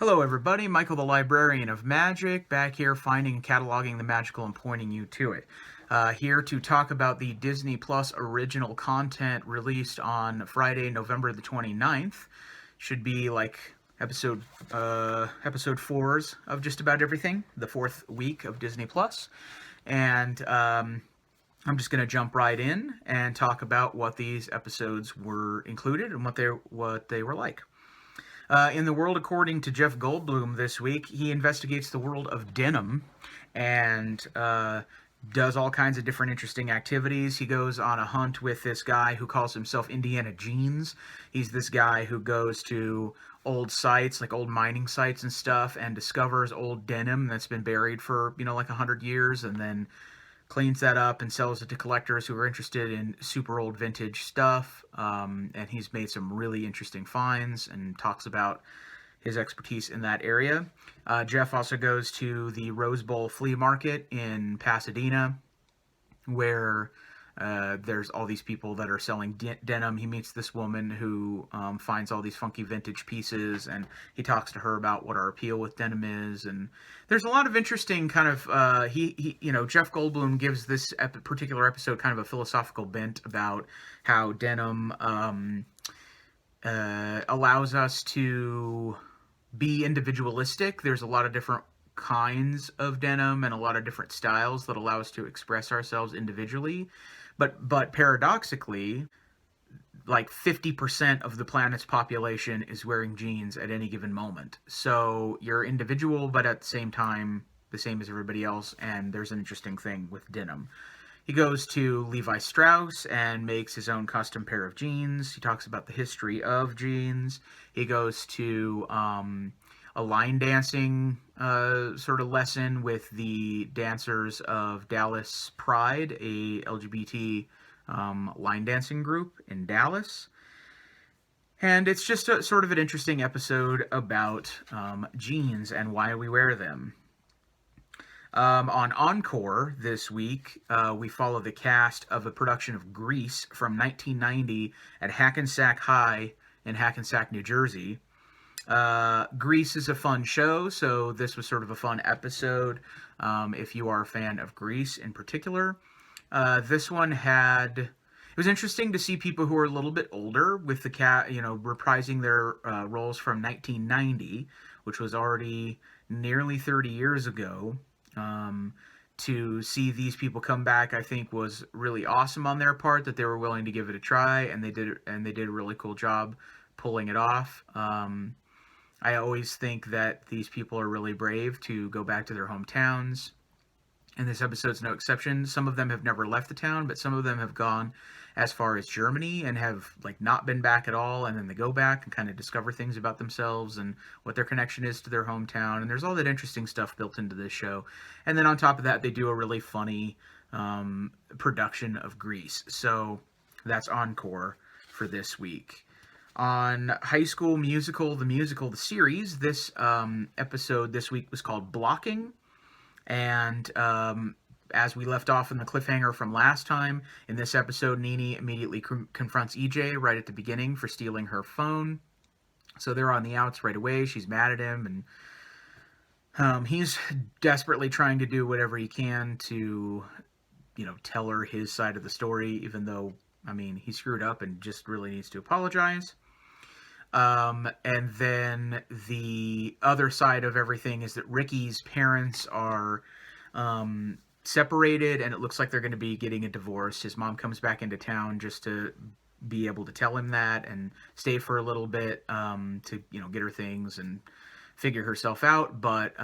Hello everybody, Michael the Librarian of Magic, back here finding and cataloging the magical and pointing you to it. Here to talk about the Disney Plus original content released on Friday, November the 29th. Should be like episode 4s of just about everything, the fourth week of Disney Plus. And I'm just going to jump right in and talk about what these episodes were included and what they were like. In the world according to Jeff Goldblum this week, he investigates the world of denim and does all kinds of different interesting activities. He goes on a hunt with this guy who calls himself Indiana Jeans. He's this guy who goes to old sites, like old mining sites and stuff, and discovers old denim that's been buried for, like 100 years, and then cleans that up and sells it to collectors who are interested in super old vintage stuff. And he's made some really interesting finds and talks about his expertise in that area. Jeff also goes to the Rose Bowl flea market in Pasadena, where there's all these people that are selling denim. He meets this woman who finds all these funky vintage pieces, and he talks to her about what our appeal with denim is. And there's a lot of interesting kind of Jeff Goldblum gives this particular episode kind of a philosophical bent about how denim allows us to be individualistic. There's a lot of different kinds of denim and a lot of different styles that allow us to express ourselves individually. But paradoxically, like 50% of the planet's population is wearing jeans at any given moment. So you're individual, but at the same time, the same as everybody else, and there's an interesting thing with denim. He goes to Levi Strauss and makes his own custom pair of jeans. He talks about the history of jeans. He goes to a line dancing sort of lesson with the dancers of Dallas Pride, a LGBT line dancing group in Dallas. And it's just sort of an interesting episode about jeans and why we wear them. On Encore this week, we follow the cast of a production of Grease from 1990 at Hackensack High in Hackensack, New Jersey. Grease is a fun show, so this was sort of a fun episode if you are a fan of Grease in particular. This one it was interesting to see people who are a little bit older with the reprising their roles from 1990, which was already nearly 30 years ago. To see these people come back, I think, was really awesome on their part, that they were willing to give it a try, and they did a really cool job pulling it off. I always think that these people are really brave to go back to their hometowns, and this episode's no exception. Some of them have never left the town, but some of them have gone as far as Germany and have not been back at all, and then they go back and kind of discover things about themselves and what their connection is to their hometown. And there's all that interesting stuff built into this show. And then on top of that, they do a really funny production of Grease. So that's Encore for this week. On High School Musical, the series, this episode this week was called Blocking. And as we left off in the cliffhanger from last time, in this episode, Nene immediately confronts EJ right at the beginning for stealing her phone. So they're on the outs right away. She's mad at him, and he's desperately trying to do whatever he can to, tell her his side of the story, even though, he screwed up and just really needs to apologize. And then the other side of everything is that Ricky's parents are separated, and it looks like they're going to be getting a divorce. His mom comes back into town just to be able to tell him that and stay for a little bit to get her things and figure herself out. But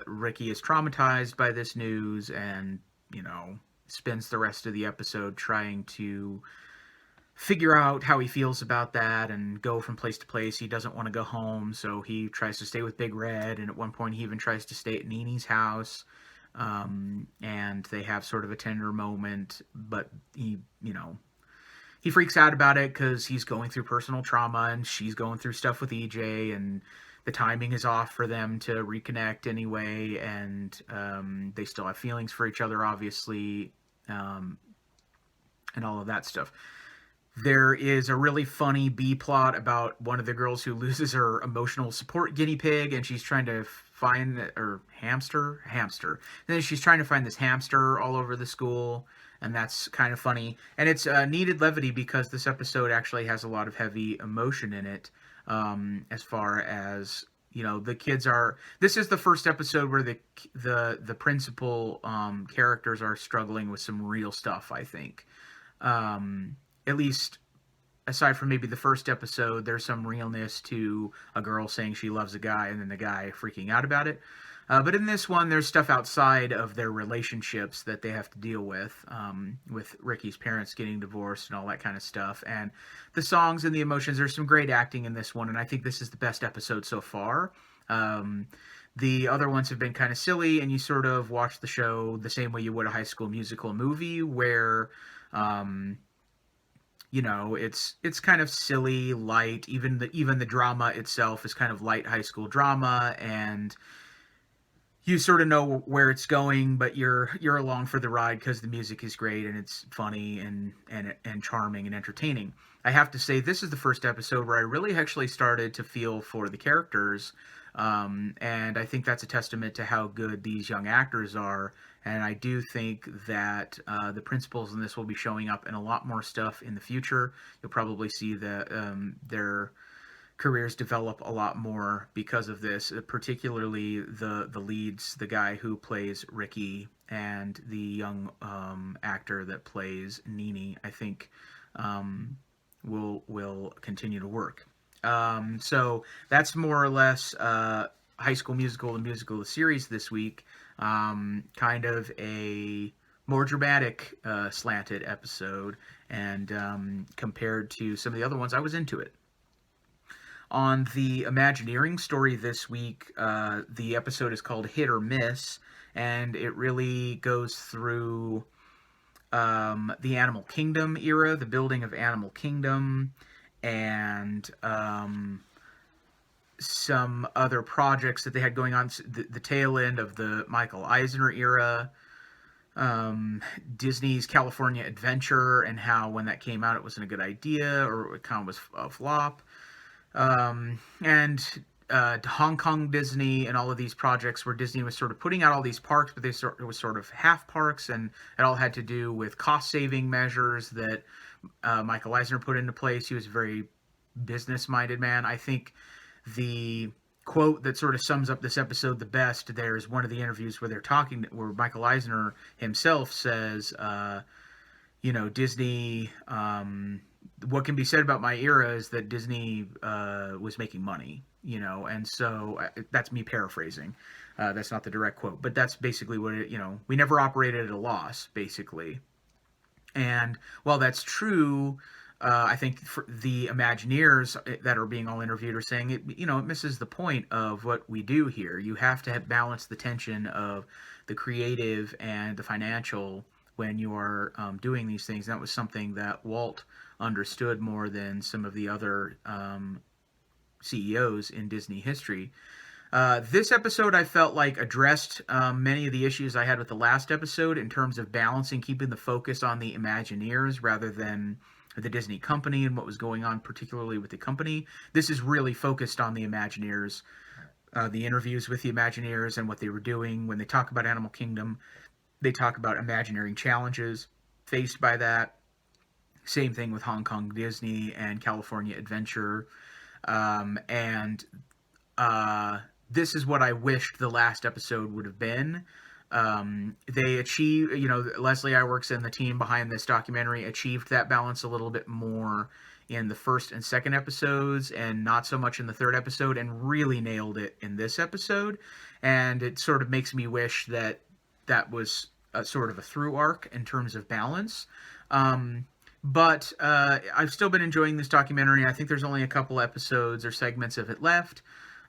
Ricky is traumatized by this news and spends the rest of the episode trying to figure out how he feels about that and go from place to place. He doesn't want to go home, so he tries to stay with Big Red, and at one point he even tries to stay at Nene's house, and they have sort of a tender moment, but he freaks out about it because he's going through personal trauma, and she's going through stuff with EJ, and the timing is off for them to reconnect anyway, and they still have feelings for each other, obviously, and all of that stuff. There is a really funny B plot about one of the girls who loses her emotional support guinea pig, and she's trying to find or hamster. And then she's trying to find this hamster all over the school, and that's kind of funny. And it's needed levity because this episode actually has a lot of heavy emotion in it. As far as the kids are. This is the first episode where the principal characters are struggling with some real stuff. I think. At least aside from maybe the first episode, there's some realness to a girl saying she loves a guy and then the guy freaking out about it. But in this one, there's stuff outside of their relationships that they have to deal with Ricky's parents getting divorced and all that kind of stuff. And the songs and the emotions, there's some great acting in this one, and I think this is the best episode so far. The other ones have been kind of silly, and you sort of watch the show the same way you would a High School Musical movie, where it's kind of silly, light. Even the drama itself is kind of light high school drama, and you sort of know where it's going, but you're along for the ride because the music is great and it's funny and charming and entertaining. I have to say, this is the first episode where I really actually started to feel for the characters, and I think that's a testament to how good these young actors are. And I do think that the principals in this will be showing up in a lot more stuff in the future. You'll probably see their careers develop a lot more because of this, particularly the leads, the guy who plays Ricky and the young actor that plays Nini, I think will continue to work. So that's more or less High School Musical, the musical, the series this week. Kind of a more dramatic slanted episode, and compared to some of the other ones, I was into it. On the Imagineering story this week, the episode is called Hit or Miss, and it really goes through the Animal Kingdom era, the building of Animal Kingdom, and some other projects that they had going on, the tail end of the Michael Eisner era, Disney's California Adventure, and how when that came out it wasn't a good idea, or it kind of was a flop. And Hong Kong Disney and all of these projects where Disney was sort of putting out all these parks, but it was sort of half parks, and it all had to do with cost-saving measures that Michael Eisner put into place. He was a very business-minded man. I think the quote that sort of sums up this episode the best, there's one of the interviews where where Michael Eisner himself says, Disney, what can be said about my era is that Disney was making money, and so that's me paraphrasing. That's not the direct quote, but that's basically what we never operated at a loss, basically. And while that's true, I think for the Imagineers that are being all interviewed are saying it misses the point of what we do here. You have to balance the tension of the creative and the financial when you are doing these things. And that was something that Walt understood more than some of the other CEOs in Disney history. This episode, I felt like, addressed many of the issues I had with the last episode in terms of balancing, keeping the focus on the Imagineers rather than the Disney company and what was going on, particularly with the company. This is really focused on the Imagineers, the interviews with the Imagineers and what they were doing. When they talk about Animal Kingdom, they talk about Imagineering challenges faced by that. Same thing with Hong Kong Disney and California Adventure. And this is what I wished the last episode would have been. They achieved, Leslie Iwerks and the team behind this documentary achieved that balance a little bit more in the first and second episodes, and not so much in the third episode, and really nailed it in this episode. And it sort of makes me wish that was sort of a through arc in terms of balance. But I've still been enjoying this documentary. I think there's only a couple episodes or segments of it left.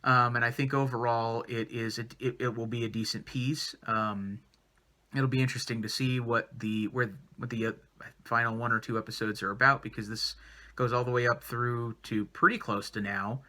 And I think overall it will be a decent piece. It'll be interesting to see what the final one or two episodes are about, because this goes all the way up through to pretty close to now.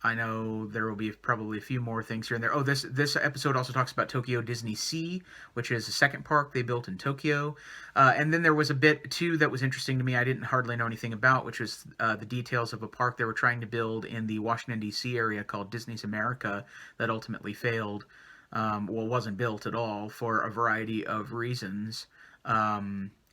I know there will be probably a few more things here and there. Oh, this episode also talks about Tokyo Disney Sea, which is the second park they built in Tokyo. And then there was a bit too that was interesting to me. I didn't hardly know anything about, which was the details of a park they were trying to build in the Washington D.C. area called Disney's America that ultimately failed. Well, wasn't built at all for a variety of reasons.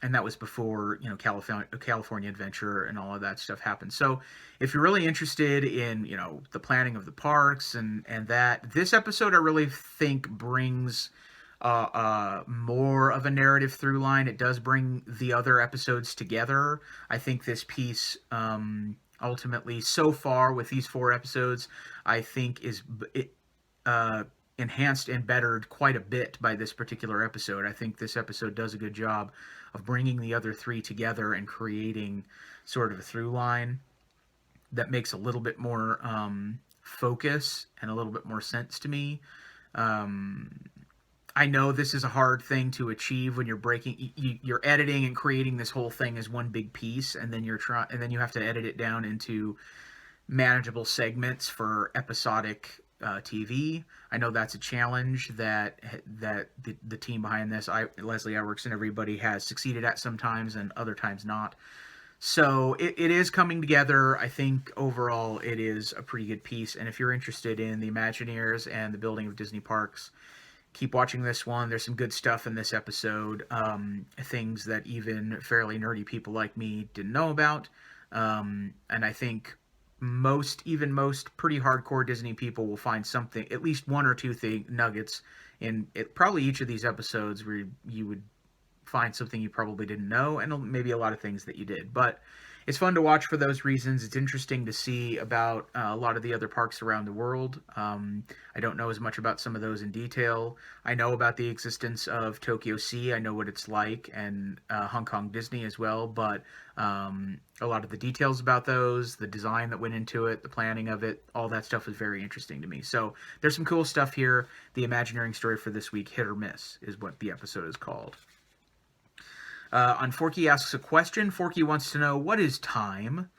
And that was before California Adventure and all of that stuff happened. So if you're really interested in the planning of the parks and that, this episode I really think brings more of a narrative through line. It does bring the other episodes together. I think this piece ultimately, so far with these 4 episodes, I think is enhanced and bettered quite a bit by this particular episode. I think this episode does a good job of bringing the other 3 together and creating sort of a through line that makes a little bit more focus and a little bit more sense to me. I know this is a hard thing to achieve when you're editing and creating this whole thing as one big piece, and then and then you have to edit it down into manageable segments for episodic TV. I know that's a challenge that the team behind this, Leslie Iwerks and everybody, has succeeded at sometimes and other times not. So it is coming together. I think overall it is a pretty good piece. And if you're interested in the Imagineers and the building of Disney parks, keep watching this one. There's some good stuff in this episode. Things that even fairly nerdy people like me didn't know about. And I think most pretty hardcore Disney people will find something, at least 1 or 2 nuggets in probably each of these episodes where you would find something you probably didn't know, and maybe a lot of things that you did. But it's fun to watch for those reasons. It's interesting to see about a lot of the other parks around the world. I don't know as much about some of those in detail. I know about the existence of Tokyo Sea. I know what it's like, and Hong Kong Disney as well. But a lot of the details about those, the design that went into it, the planning of it, all that stuff was very interesting to me. So there's some cool stuff here. The Imagineering story for this week, Hit or Miss, is what the episode is called. On Forky Asks a Question, Forky wants to know, what is time?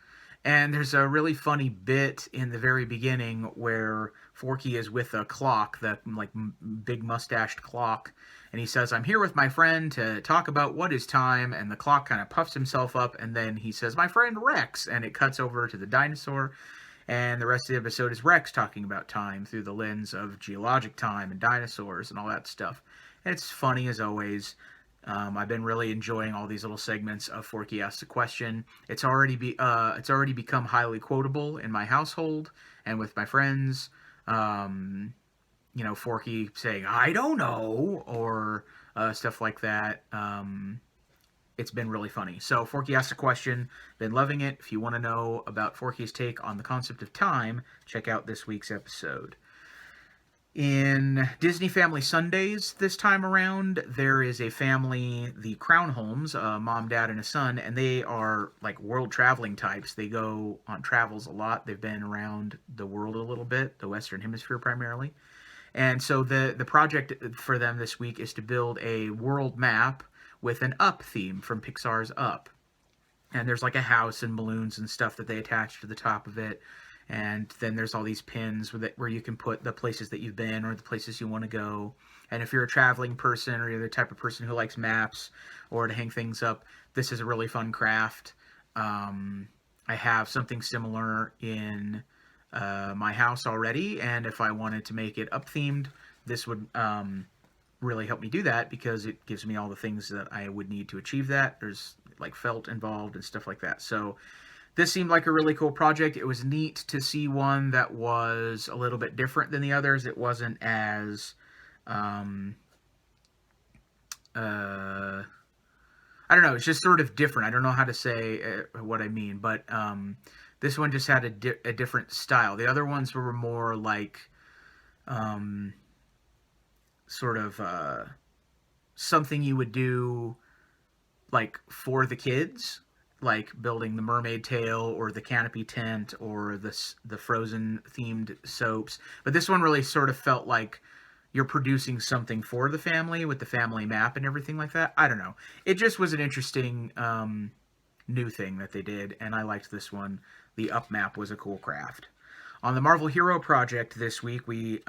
And there's a really funny bit in the very beginning where Forky is with a clock, that big mustached clock, and he says, I'm here with my friend to talk about what is time, and the clock kind of puffs himself up, and then he says, my friend Rex, and it cuts over to the dinosaur, and the rest of the episode is Rex talking about time through the lens of geologic time and dinosaurs and all that stuff. And it's funny as always. I've been really enjoying all these little segments of Forky Asks a Question. It's already become highly quotable in my household and with my friends. Forky saying, I don't know, or stuff like that. It's been really funny. So Forky Asks a Question, been loving it. If you want to know about Forky's take on the concept of time, check out this week's episode. In Disney Family Sundays this time around, there is a family, the Crownholms, a mom, dad, and a son, and they are like world traveling types. They go on travels a lot. They've been around the world a little bit, the Western Hemisphere primarily. And so the project for them this week is to build a world map with an Up theme from Pixar's Up. And there's like a house and balloons and stuff that they attach to the top of it. And then there's all these pins where you can put the places that you've been or the places you want to go. And if you're a traveling person or you're the type of person who likes maps or to hang things up, this is a really fun craft. I have something similar in my house already, and if I wanted to make it up-themed, this would really help me do that because it gives me all the things that I would need to achieve that. There's like felt involved and stuff like that. So this seemed like a really cool project. It was neat to see one that was a little bit different than the others. It wasn't as, I don't know, it's just sort of different. I don't know how to say what I mean, but this one just had a different style. The other ones were more like sort of something you would do like for the kids, like building the mermaid tail or the canopy tent or the Frozen themed soaps. But this one really sort of felt like you're producing something for the family with the family map and everything like that. I don't know. It just was an interesting new thing that they did, and I liked this one. The Up map was a cool craft. On the Marvel Hero Project this week, we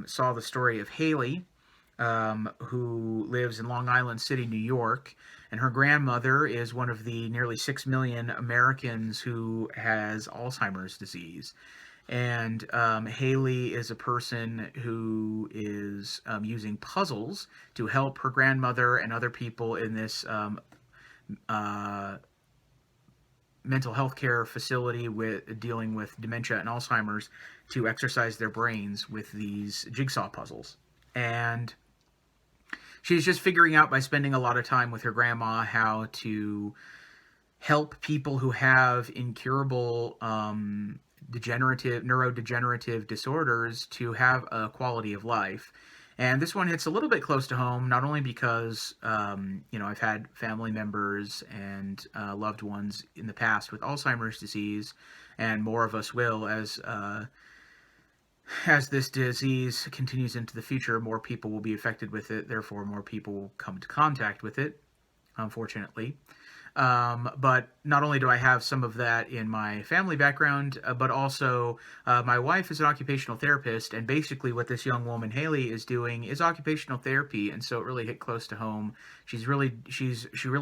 saw the story of Haley, who lives in Long Island City, New York, and her grandmother is one of the nearly 6 million Americans who has Alzheimer's disease. And Haley is a person who is using puzzles to help her grandmother and other people in this uh, mental health care facility with dealing with dementia and Alzheimer's to exercise their brains with these jigsaw puzzles. And she's just figuring out by spending a lot of time with her grandma how to help people who have incurable neurodegenerative disorders to have a quality of life. And this one hits a little bit close to home, not only because I've had family members and loved ones in the past with Alzheimer's disease, and more of us will as this disease continues into the future. More people will be affected with it, therefore more people will come into contact with it, unfortunately. But not only do I have some of that in my family background, but also my wife is an occupational therapist, and basically what this young woman Haley is doing is occupational therapy, and so it really hit close to home. She really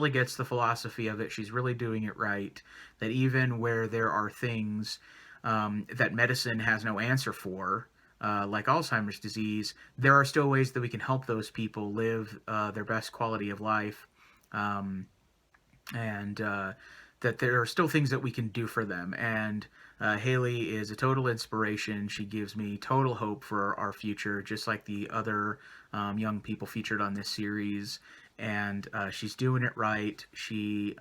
gets the philosophy of it. She's really doing it right. That even where there are things that medicine has no answer for, like Alzheimer's disease, there are still ways that we can help those people live their best quality of life. And that there are still things that we can do for them. And Haley is a total inspiration. She gives me total hope for our future, just like the other young people featured on this series. And she's doing it right. She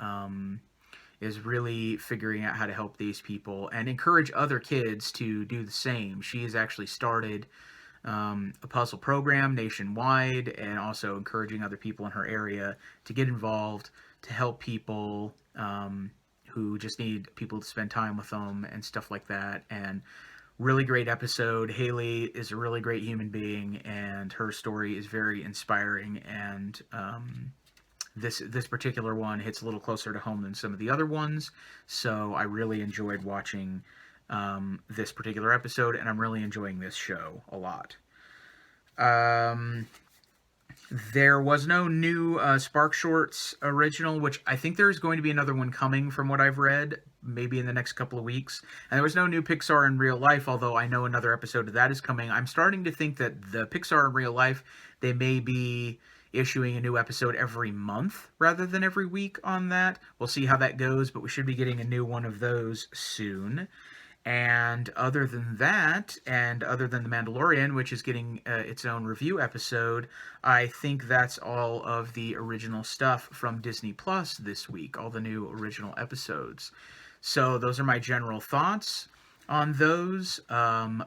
is really figuring out how to help these people and encourage other kids to do the same. She has actually started a puzzle program nationwide, and also encouraging other people in her area to get involved, to help people who just need people to spend time with them and stuff like that. And really great episode. Haley is a really great human being, and her story is very inspiring. And this particular one hits a little closer to home than some of the other ones. So I really enjoyed watching this particular episode, and I'm really enjoying this show a lot. There was no new Spark Shorts original, which I think there's going to be another one coming from what I've read, maybe in the next couple of weeks. And there was no new Pixar in Real Life, although I know another episode of that is coming. I'm starting to think that the Pixar in Real Life, they may be issuing a new episode every month rather than every week on that. We'll see how that goes, but we should be getting a new one of those soon. And other than that, and other than The Mandalorian, which is getting its own review episode, I think that's all of the original stuff from Disney Plus this week, all the new original episodes. So those are my general thoughts on those.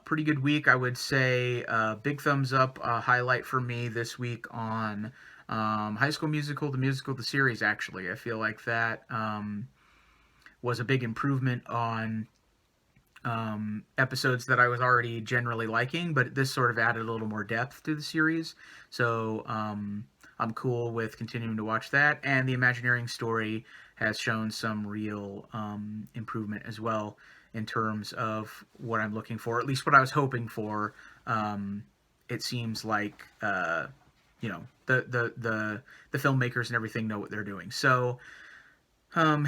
Pretty good week, I would say. Big thumbs up, highlight for me this week on High School Musical, the series, actually. I feel like that was a big improvement on episodes that I was already generally liking, but this sort of added a little more depth to the series. So I'm cool with continuing to watch that. And the Imagineering story has shown some real improvement as well in terms of what I'm looking for, at least what I was hoping for. It seems like the filmmakers and everything know what they're doing. So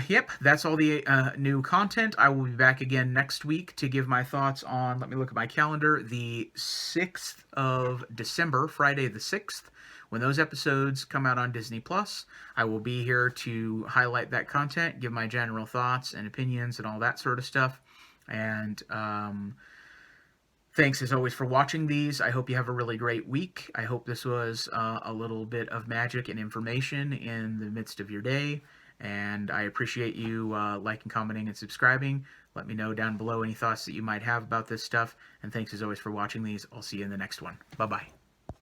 yep, that's all the new content. I will be back again next week to give my thoughts on, let me look at my calendar, the 6th of December, Friday the 6th. When those episodes come out on Disney Plus, I will be here to highlight that content, give my general thoughts and opinions and all that sort of stuff. And thanks as always for watching these. I hope you have a really great week. I hope this was a little bit of magic and information in the midst of your day. And I appreciate you liking, commenting, and subscribing. Let me know down below any thoughts that you might have about this stuff. And thanks as always for watching these. I'll see you in the next one. Bye-bye.